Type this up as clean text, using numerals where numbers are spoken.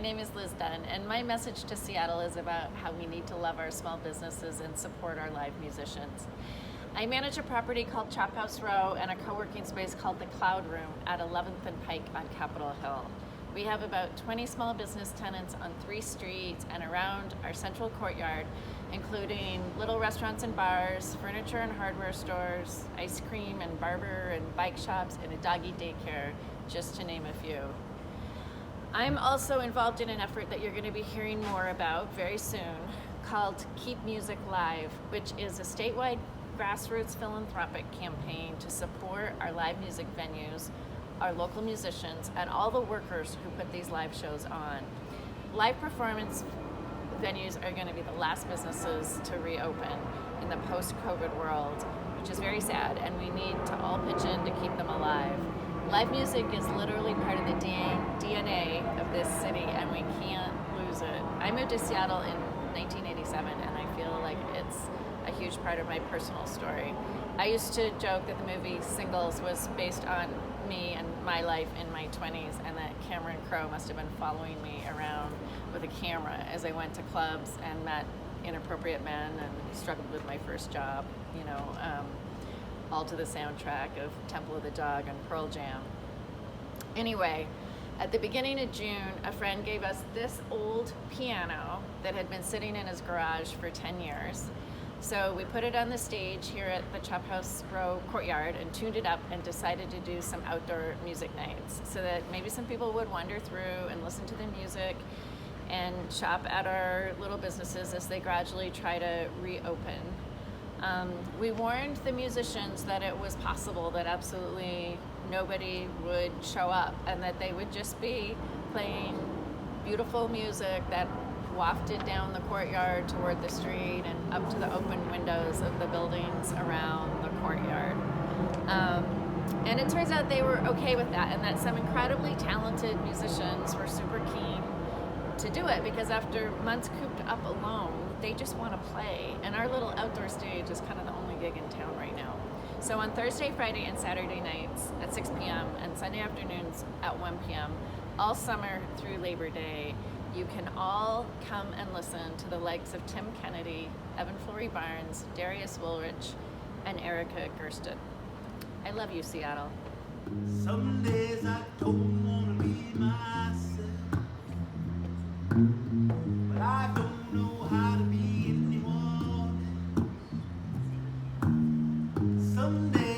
My name is Liz Dunn, and my message to Seattle is about how we need to love our small businesses and support our live musicians. I manage a property called Chop House Row and a co-working space called the Cloud Room at 11th and Pike on Capitol Hill. We have about 20 small business tenants on 3 streets and around our central courtyard, including little restaurants and bars, furniture and hardware stores, ice cream and barber and bike shops, and a doggy daycare, just to name a few. I'm also involved in an effort that you're going to be hearing more about very soon called Keep Music Live, which is a statewide grassroots philanthropic campaign to support our live music venues, our local musicians, and all the workers who put these live shows on. Live performance venues are going to be the last businesses to reopen in the post-COVID world, which is very sad, and we need to all pitch in to keep them alive. Live music is literally part of the DNA of this city, and we can't lose it. I moved to Seattle in 1987, and I feel like it's a huge part of my personal story. I used to joke that the movie Singles was based on me and my life in my 20s, and that Cameron Crowe must have been following me around with a camera as I went to clubs and met inappropriate men and struggled with my first job, all to the soundtrack of Temple of the Dog and Pearl Jam. Anyway, at the beginning of June, a friend gave us this old piano that had been sitting in his garage for 10 years. So we put it on the stage here at the Chop House Row courtyard and tuned it up and decided to do some outdoor music nights so that maybe some people would wander through and listen to the music and shop at our little businesses as they gradually try to reopen. We warned the musicians that it was possible that absolutely nobody would show up and that they would just be playing beautiful music that wafted down the courtyard toward the street and up to the open windows of the buildings around the courtyard. And it turns out they were okay with that, and that some incredibly talented musicians were super keen to do it, because after months cooped up alone, they just want to play. And our little outdoor stage is kind of the only gig in town right now. So on Thursday, Friday, and Saturday nights at 6 p.m. and Sunday afternoons at 1 p.m., all summer through Labor Day, you can all come and listen to the likes of Tim Kennedy, Evan Flory Barnes, Darius Woolrich, and Erica Gersten. I love you, Seattle. Some days I don't want to be myself, but I don't know how to be anyone. Some days